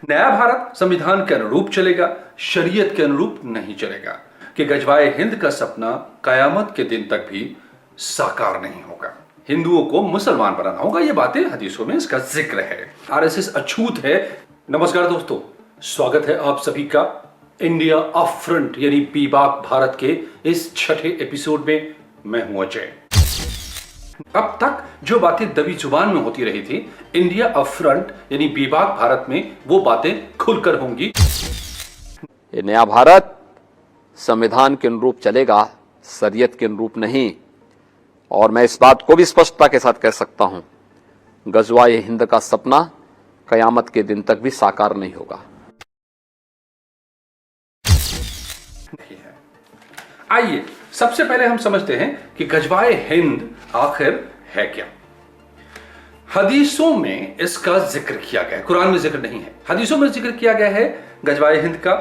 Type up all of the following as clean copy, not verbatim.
नया भारत संविधान के अनुरूप चलेगा, शरीयत के अनुरूप नहीं चलेगा, कि गजवाए हिंद का सपना कयामत के दिन तक भी साकार नहीं होगा। हिंदुओं को मुसलमान बनाना होगा, ये बातें हदीसों में इसका जिक्र है। आरएसएस अछूत है। नमस्कार दोस्तों, स्वागत है आप सभी का इंडिया अप फ्रंट यानी बेबाक भारत के इस छठे एपिसोड में। मैं हूं अजय। अब तक जो बातें दबी जुबान में होती रही थी, इंडिया अप फ्रंट यानी बेबाक भारत में वो बातें खुलकर होंगी। ये नया भारत संविधान के अनुरूप चलेगा, शरीयत के अनुरूप नहीं। और मैं इस बात को भी स्पष्टता के साथ कह सकता हूं, गजवाए हिंद का सपना कयामत के दिन तक भी साकार नहीं होगा। आइए सबसे पहले हम समझते हैं कि गजवाए हिंद आखिर है क्या। हदीसों में इसका जिक्र किया गया है, कुरान में जिक्र नहीं है, हदीसों में जिक्र किया गया है गजवाए हिंद का।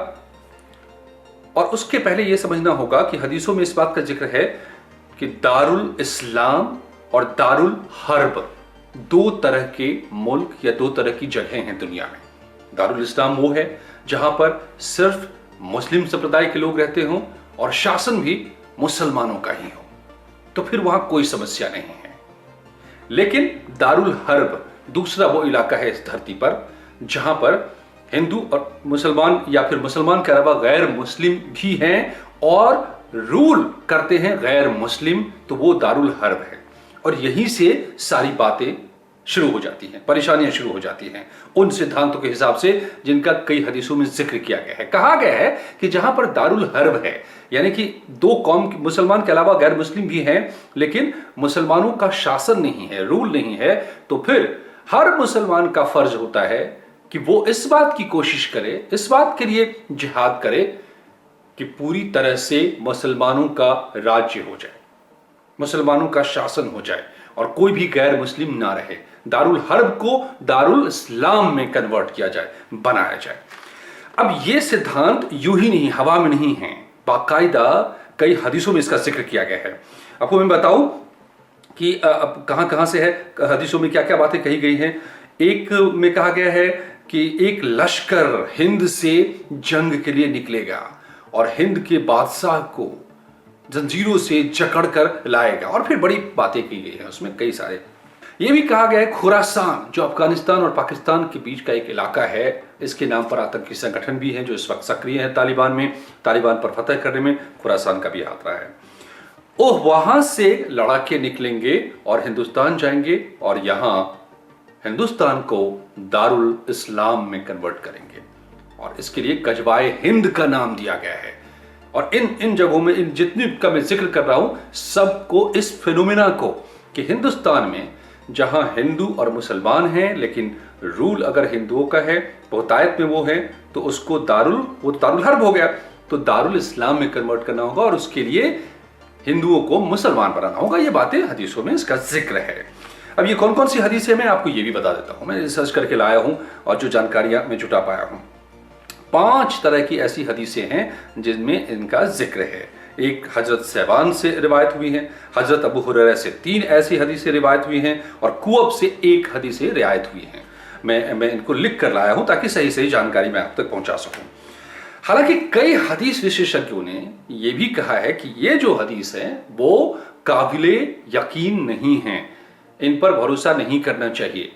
और उसके पहले यह समझना होगा कि हदीसों में इस बात का जिक्र है कि दारुल इस्लाम और दारुल हर्ब दो तरह के मुल्क या दो तरह की जगहें हैं दुनिया में। दारुल इस्लाम वो है जहां पर सिर्फ मुस्लिम संप्रदाय के लोग रहते हों और शासन भी मुसलमानों का ही हो, तो फिर वहां कोई समस्या नहीं है। लेकिन दारुल हर्ब दूसरा वो इलाका है इस धरती पर जहां पर हिंदू और मुसलमान या फिर मुसलमान के अलावा गैर मुस्लिम भी हैं और रूल करते हैं गैर मुस्लिम, तो वो दारुल हर्ब है। और यहीं से सारी बातें शुरू हो जाती हैं, परेशानियां शुरू हो जाती हैं उन सिद्धांतों के हिसाब से जिनका कई हदीसों में जिक्र किया गया है। कहा गया है कि जहां पर दारुल हर्ब है, यानी कि दो कौम, मुसलमान के अलावा गैर मुस्लिम भी हैं लेकिन मुसलमानों का शासन नहीं है, रूल नहीं है, तो फिर हर मुसलमान का फर्ज होता है कि वो इस बात की कोशिश करे, इस बात के लिए जिहाद करे कि पूरी तरह से मुसलमानों का राज्य हो जाए, मुसलमानों का शासन हो जाए और कोई भी गैर मुस्लिम ना रहे। दारुल हर्ब को दारुल इस्लाम में कन्वर्ट किया जाए, बनाया जाए। अब यह सिद्धांत यूं ही नहीं, हवा में नहीं है, बाकायदा कई हदीसों में इसका जिक्र किया गया है। आपको मैं बताऊं कि अब कहां से है, हदीसों में क्या क्या बातें कही गई हैं। एक में कहा गया है कि एक लश्कर हिंद से जंग के लिए निकलेगा और हिंद के बादशाह को जंजीरों से जकड़कर लाएगा, और फिर बड़ी बातें की गई हैं उसमें कई सारे। यह भी कहा गया है खुरासान, जो अफगानिस्तान और पाकिस्तान के बीच का एक इलाका है, इसके नाम पर आतंकी संगठन भी हैं जो इस वक्त सक्रिय है तालिबान में। तालिबान पर फतह करने में खुरासान का भी हाथ रहा है। ओह, वहां से लड़ाके निकलेंगे और हिंदुस्तान जाएंगे और यहां हिंदुस्तान को दारुल इस्लाम में कन्वर्ट करेंगे, और इसके लिए गजवाए हिंद का नाम दिया गया है। और इन जगहों में, इन जितनी का मैं जिक्र कर रहा हूं, सबको, इस फिनोमिना को, कि हिंदुस्तान में जहां हिंदू और मुसलमान हैं लेकिन रूल अगर हिंदुओं का है, बहुतायत में वो है, तो उसको वो दारुल हर्ब हो गया, तो दारुल इस्लाम में कन्वर्ट करना होगा और उसके लिए हिंदुओं को मुसलमान बनाना होगा। ये बातें हदीसों में इसका जिक्र है। अब ये कौन कौन सी हदीस है मैं आपको ये भी बता देता हूं। मैं रिसर्च करके लाया हूं और जो जानकारियां मैं जुटा पाया हूं, 5 तरह की ऐसी हदीसें हैं जिनमें इनका जिक्र है। एक हजरत सहबान से रिवायत हुई है, हजरत अबू हुरैरा से 3 ऐसी हदीसें रिवायत हुई हैं और कुअब से 1 हदीसें रिवायत हुई हैं। मैं इनको लिख कर लाया हूं ताकि सही सही जानकारी मैं आप तक पहुंचा सकूं। हालांकि कई हदीस विशेषज्ञों ने यह भी कहा है कि ये जो हदीस है वो काबिले यकीन नहीं है, इन पर भरोसा नहीं करना चाहिए।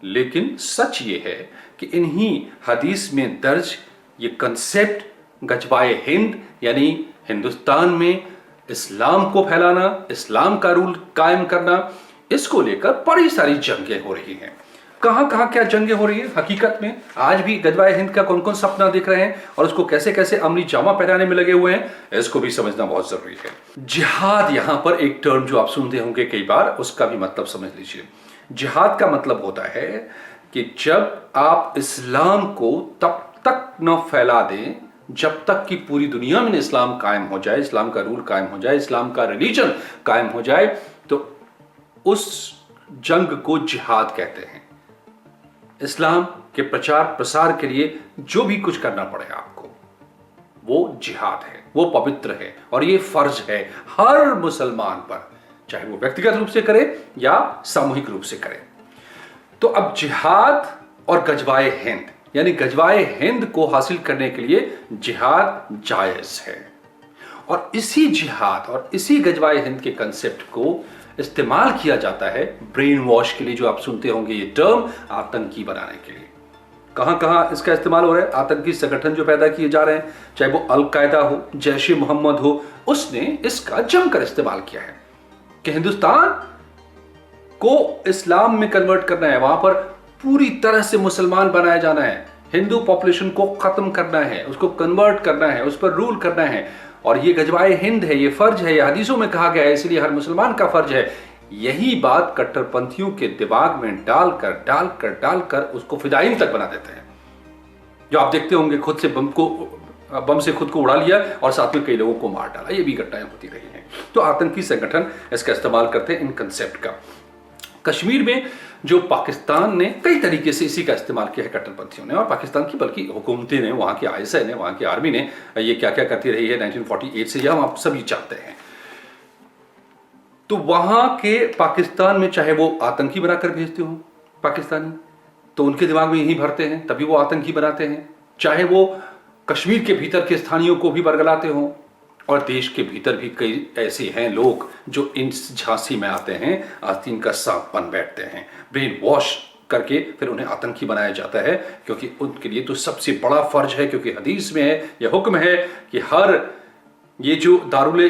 लेकिन सच ये है कि इन्हीं हदीस में दर्ज ये कंसेप्ट गजवाए हिंद यानी हिंदुस्तान में इस्लाम को फैलाना, इस्लाम का रूल कायम करना, इसको लेकर बड़ी सारी जंगें हो रही हैं। कहां कहां क्या जंगें हो रही है हकीकत में, आज भी गजवाए हिंद का कौन कौन सपना देख रहे हैं और उसको कैसे कैसे अमली जामा पहनाने में लगे हुए हैं, इसको भी समझना बहुत जरूरी है। जिहाद, यहां पर एक टर्म जो आप सुनते होंगे कई बार, उसका भी मतलब समझ लीजिए। जिहाद का मतलब होता है कि जब आप इस्लाम को तब तक न फैला दें जब तक कि पूरी दुनिया में इस्लाम कायम हो जाए, इस्लाम का रूल कायम हो जाए, इस्लाम का रिलीजन कायम हो जाए, तो उस जंग को जिहाद कहते हैं। इस्लाम के प्रचार प्रसार के लिए जो भी कुछ करना पड़ेगा आपको, वो जिहाद है, वो पवित्र है और ये फर्ज है हर मुसलमान पर, चाहे वो व्यक्तिगत रूप से करे या सामूहिक रूप से करे। तो अब जिहाद और गजवाए हिंद यानी गजवाए हिंद को हासिल करने के लिए जिहाद जायज है। और इसी जिहाद और इसी गजवाए हिंद के कंसेप्ट को इस्तेमाल किया जाता है ब्रेन वॉश के लिए, जो आप सुनते होंगे ये टर्म, आतंकी बनाने के लिए। कहां कहां इसका इस्तेमाल हो रहा है? आतंकी संगठन जो पैदा किए जा रहे हैं, चाहे वो अल-कायदा हो, जैश ए मोहम्मद हो, उसने इसका जमकर इस्तेमाल किया है कि हिंदुस्तान को इस्लाम में कन्वर्ट करना है, वहां पर पूरी तरह से मुसलमान बनाया जाना है, हिंदू पॉपुलेशन को खत्म करना है, उसको कन्वर्ट करना है, उस पर रूल करना है। और ये गजवाए हिंद है, ये फर्ज है, ये हदीसों में कहा गया है, इसलिए हर मुसलमान का फर्ज है। यही बात कट्टरपंथियों के दिमाग में डालकर उसको फिदायीन तक बना देते हैं। जो आप देखते होंगे, खुद से बम से खुद को उड़ा लिया और साथ में कई लोगों को मार डाला, ये भी घटनाएं होती रही हैं। तो आतंकी संगठन इसका इस्तेमाल करते हैं इन कंसेप्ट का। कश्मीर में जो पाकिस्तान ने कई तरीके से इसी का इस्तेमाल किया है कट्टरपंथियों ने, और पाकिस्तान की बल्कि हुकूमतें ने, वहां की ISI ने, वहां की आर्मी ने ये क्या क्या करती रही है 1948 से, यह हम आप सभी जानते हैं। तो वहां के पाकिस्तान में चाहे वो आतंकी बनाकर भेजते हो पाकिस्तानी, तो उनके दिमाग में यही भरते हैं, तभी वो आतंकी बनाते हैं। चाहे वो कश्मीर के भीतर के स्थानीयों को भी बरगलाते हो, और देश के भीतर भी कई ऐसे हैं लोग जो इन झांसी में आते हैं, आस्तीन का सांप बन बैठते हैं, ब्रेन वॉश करके फिर उन्हें आतंकी बनाया जाता है, क्योंकि उनके लिए तो सबसे बड़ा फर्ज है, क्योंकि हदीस में है, यह हुक्म है कि ये जो दारुल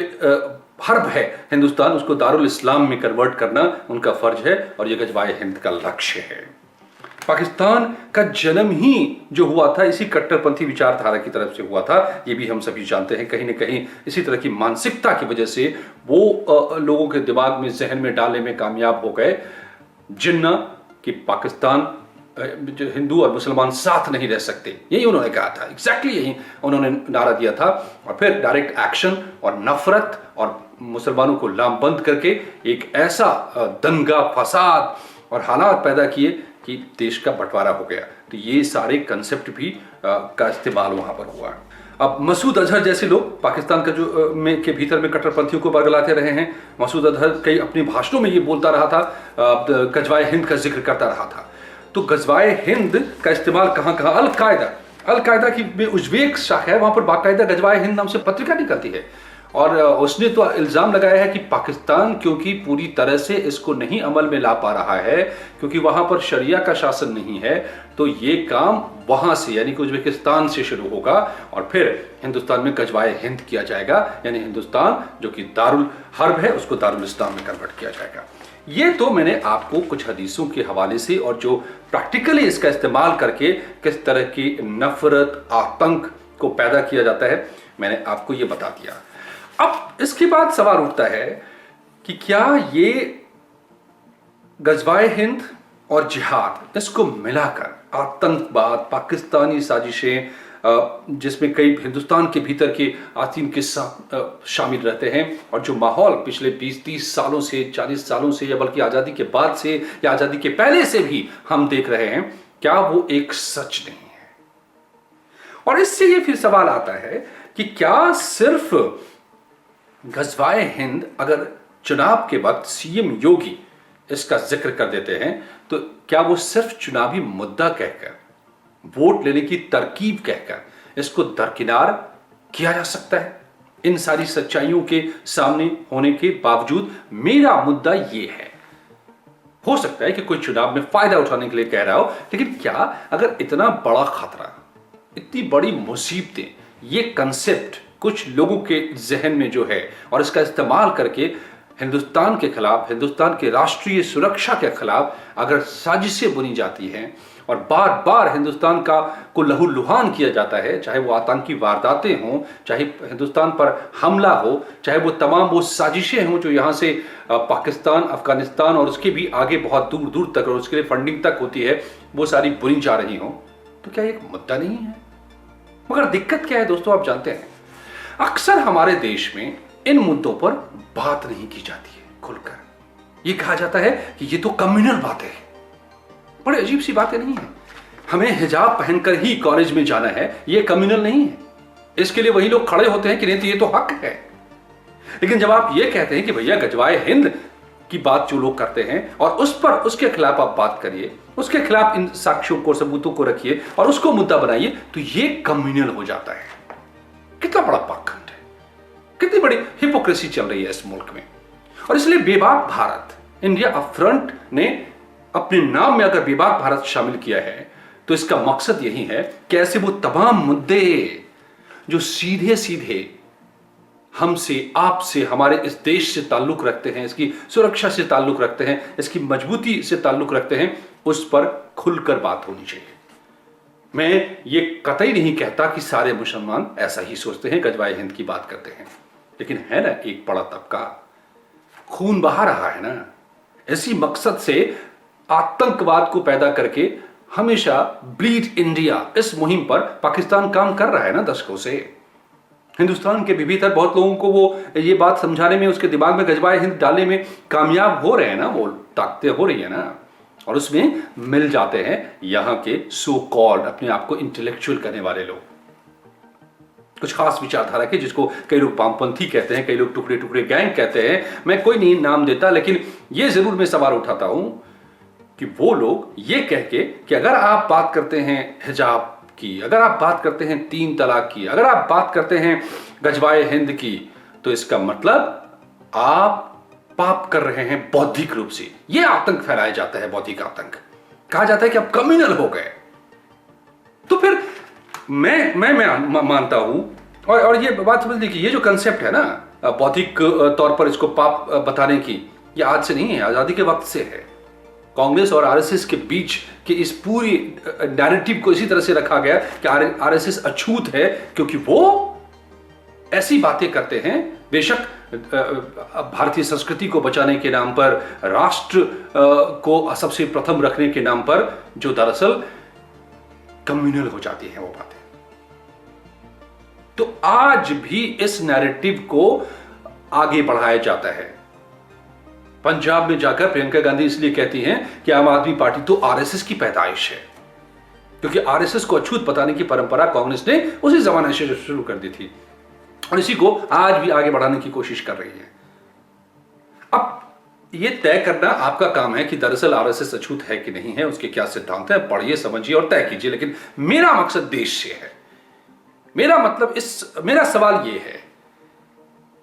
हर्ब है हिंदुस्तान, उसको दारुल इस्लाम में कन्वर्ट करना उनका फर्ज है, और यह गजवाए हिंद का लक्ष्य है। पाकिस्तान का जन्म ही जो हुआ था इसी कट्टरपंथी विचारधारा की तरफ से हुआ था, ये भी हम सभी जानते हैं। कहीं न कहीं इसी तरह की मानसिकता की वजह से वो लोगों के दिमाग में, जहन में डालने में कामयाब हो गए जिन्ना कि पाकिस्तान जो हिंदू और मुसलमान साथ नहीं रह सकते, यही उन्होंने कहा था, एग्जैक्टली यही उन्होंने नारा दिया था। और फिर डायरेक्ट एक्शन और नफरत और मुसलमानों को लामबंद करके एक ऐसा दंगा, फसाद और हालात पैदा किए कि देश का बंटवारा हो गया। तो ये सारे कंसेप्ट भी का इस्तेमाल वहां पर हुआ। अब मसूद अजहर जैसे लोग पाकिस्तान का जो के भीतर में कट्टरपंथियों को बरगलाते रहे हैं। मसूद अजहर कई अपने भाषणों में ये बोलता रहा था, गजवाए हिंद का जिक्र करता रहा था। तो गजवाए हिंद का इस्तेमाल कहां कहां? अल-कायदा की में उज्बेक शाखा है, वहां पर बाकायदा गजवाए हिंद नाम से पत्रिका निकलती है, और उसने तो इल्जाम लगाया है कि पाकिस्तान क्योंकि पूरी तरह से इसको नहीं अमल में ला पा रहा है, क्योंकि वहां पर शरिया का शासन नहीं है, तो ये काम वहां से यानी कि उज्बेकिस्तान से शुरू होगा और फिर हिंदुस्तान में गजवाए हिंद किया जाएगा, यानी हिंदुस्तान जो कि दारुल हर्ब है उसको दारुल इस्लाम में कन्वर्ट किया जाएगा। ये तो मैंने आपको कुछ हदीसों के हवाले से और जो प्रैक्टिकली इसका इस्तेमाल करके किस तरह की नफरत, आतंक को पैदा किया जाता है, मैंने आपको ये बता दिया। अब इसके बाद सवाल उठता है कि क्या ये गजवाए हिंद और जिहाद, इसको मिलाकर आतंकवाद, पाकिस्तानी साजिशें, जिसमें कई हिंदुस्तान के भीतर के आस्तीन के शामिल रहते हैं, और जो माहौल पिछले 20-30 सालों से, 40 सालों से, या बल्कि आज़ादी के बाद से या आज़ादी के पहले से भी हम देख रहे हैं, क्या वो एक सच नहीं है? और इससे ये फिर सवाल आता है कि क्या सिर्फ गजवाए हिंद, अगर चुनाव के वक्त सीएम योगी इसका जिक्र कर देते हैं, तो क्या वो सिर्फ चुनावी मुद्दा कहकर, वोट लेने की तरकीब कहकर इसको दरकिनार किया जा सकता है? इन सारी सच्चाइयों के सामने होने के बावजूद मेरा मुद्दा ये है, हो सकता है कि कोई चुनाव में फायदा उठाने के लिए कह रहा हो, लेकिन क्या अगर इतना बड़ा खतरा, इतनी बड़ी मुसीबतें, ये कंसेप्ट कुछ लोगों के जहन में जो है, और इसका इस्तेमाल करके हिंदुस्तान के खिलाफ, हिंदुस्तान के राष्ट्रीय सुरक्षा के खिलाफ अगर साजिशें बुनी जाती हैं और बार बार हिंदुस्तान को लहूलुहान किया जाता है, चाहे वो आतंकी वारदातें हों, चाहे हिंदुस्तान पर हमला हो, चाहे वो तमाम वो साजिशें हों जो यहाँ से पाकिस्तान, अफगानिस्तान और उसके भी आगे बहुत दूर दूर तक, और उसके लिए फंडिंग तक होती है, वो सारी बुनी जा रही हों, तो क्या एक मुद्दा नहीं है? मगर दिक्कत क्या है दोस्तों, आप जानते हैं अक्सर हमारे देश में इन मुद्दों पर बात नहीं की जाती है खुलकर। यह कहा जाता है कि ये तो कम्युनल बातें हैं। बड़े अजीब सी बातें नहीं है। हमें हिजाब पहनकर ही कॉलेज में जाना है, ये कम्युनल नहीं है। इसके लिए वही लोग खड़े होते हैं कि नहीं तो ये तो हक है। लेकिन जब आप ये कहते हैं कि भैया गजवाए हिंद की बात जो लोग करते हैं और उसके खिलाफ आप बात करिए, उसके खिलाफ इन साक्ष्यों को, सबूतों को रखिए और उसको मुद्दा बनाइए, तो ये कम्युनल हो जाता है। कितना बड़ा पाखंड है, कितनी बड़ी हिपोक्रेसी चल रही है इस मुल्क में। और इसलिए बेबाक भारत, इंडिया अपफ्रंट ने अपने नाम में अगर बेबाक भारत शामिल किया है तो इसका मकसद यही है कि ऐसे वो तमाम मुद्दे जो सीधे सीधे हमसे, आपसे, हमारे इस देश से ताल्लुक रखते हैं, इसकी सुरक्षा से ताल्लुक रखते हैं, इसकी मजबूती से ताल्लुक रखते हैं, उस पर खुलकर बात होनी चाहिए। मैं ये कतई नहीं कहता कि सारे मुसलमान ऐसा ही सोचते हैं, गजवाए हिंद की बात करते हैं, लेकिन है ना एक बड़ा तबका खून बहा रहा है ना, इसी मकसद से आतंकवाद को पैदा करके हमेशा ब्लीड इंडिया इस मुहिम पर पाकिस्तान काम कर रहा है ना दशकों से। हिंदुस्तान के भीतर बहुत लोगों को वो ये बात समझाने में, उसके दिमाग में गजवाए हिंद डालने में कामयाब हो रहे हैं ना, वो ताकतें हो रही है ना, और उसमें मिल जाते हैं यहां के सो कॉल्ड अपने आप को इंटेलेक्चुअल करने वाले लोग, कुछ खास विचारधारा के, जिसको कई लोग वामपंथी कहते हैं, कई लोग टुकड़े टुकड़े गैंग कहते हैं। मैं कोई नहीं नाम देता, लेकिन ये जरूर मैं सवाल उठाता हूं कि वो लोग ये कह के कि अगर आप बात करते हैं हिजाब की, अगर आप बात करते हैं 3 तलाक की, अगर आप बात करते हैं गजवाए हिंद की, तो इसका मतलब आप पाप कर रहे हैं बौद्धिक रूप से। यह आतंक फैलाया जाता है, बौद्धिक आतंक। कहा जाता है कि आप कम्युनल हो गए। तो फिर मैं मानता हूं, और ये बात समझ लीजिए, ये जो कंसेप्ट है ना बौद्धिक तौर पर इसको पाप बताने की, ये आज से नहीं है, आजादी के वक्त से है। कांग्रेस और आरएसएस के बीच के इस पूरी नैरेटिव को इसी तरह से रखा गया कि आरएसएस अछूत है, क्योंकि वो ऐसी बातें करते हैं, बेशक भारतीय संस्कृति को बचाने के नाम पर, राष्ट्र को सबसे प्रथम रखने के नाम पर, जो दरअसल कम्युनल हो जाती है वो बातें। तो आज भी इस नैरेटिव को आगे बढ़ाया जाता है। पंजाब में जाकर प्रियंका गांधी इसलिए कहती हैं कि आम आदमी पार्टी तो आरएसएस की पैदाइश है, क्योंकि आरएसएस को अछूत बताने की परंपरा कांग्रेस ने उसी जमाने से शुरू कर दी थी और इसी को आज भी आगे बढ़ाने की कोशिश कर रही है। अब यह तय करना आपका काम है कि दरअसल आरएसएस अछूत है कि नहीं है, उसके क्या सिद्धांत है, पढ़िए, समझिए और तय कीजिए। लेकिन मेरा मकसद देश से है। मेरा सवाल यह है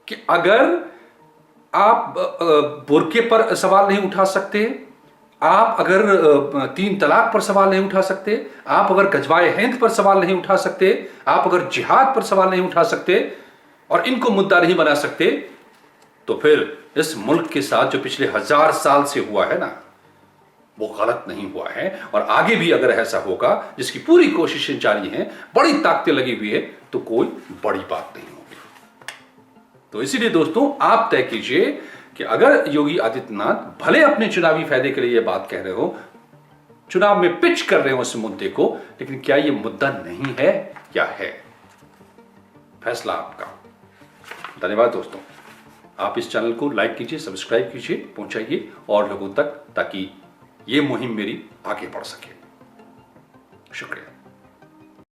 कि अगर आप बुर्के पर सवाल नहीं उठा सकते, आप अगर 3 तलाक पर सवाल नहीं उठा सकते, आप अगर गजवाए हिंद पर सवाल नहीं उठा सकते, आप अगर जिहाद पर सवाल नहीं उठा सकते और इनको मुद्दा नहीं बना सकते, तो फिर इस मुल्क के साथ जो पिछले 1000 साल से हुआ है ना, वो गलत नहीं हुआ है। और आगे भी अगर ऐसा होगा, जिसकी पूरी कोशिशें जारी हैं, बड़ी ताकतें लगी हुई है, तो कोई बड़ी बात नहीं होगी। तो इसीलिए दोस्तों, आप तय कीजिए कि अगर योगी आदित्यनाथ भले अपने चुनावी फायदे के लिए यह बात कह रहे हो, चुनाव में पिच कर रहे हो इस मुद्दे को, लेकिन क्या यह मुद्दा नहीं है या है? फैसला आपका। धन्यवाद दोस्तों। आप इस चैनल को लाइक कीजिए, सब्सक्राइब कीजिए, पहुंचाइए और लोगों तक, ताकि ये मुहिम मेरी आगे बढ़ सके। शुक्रिया।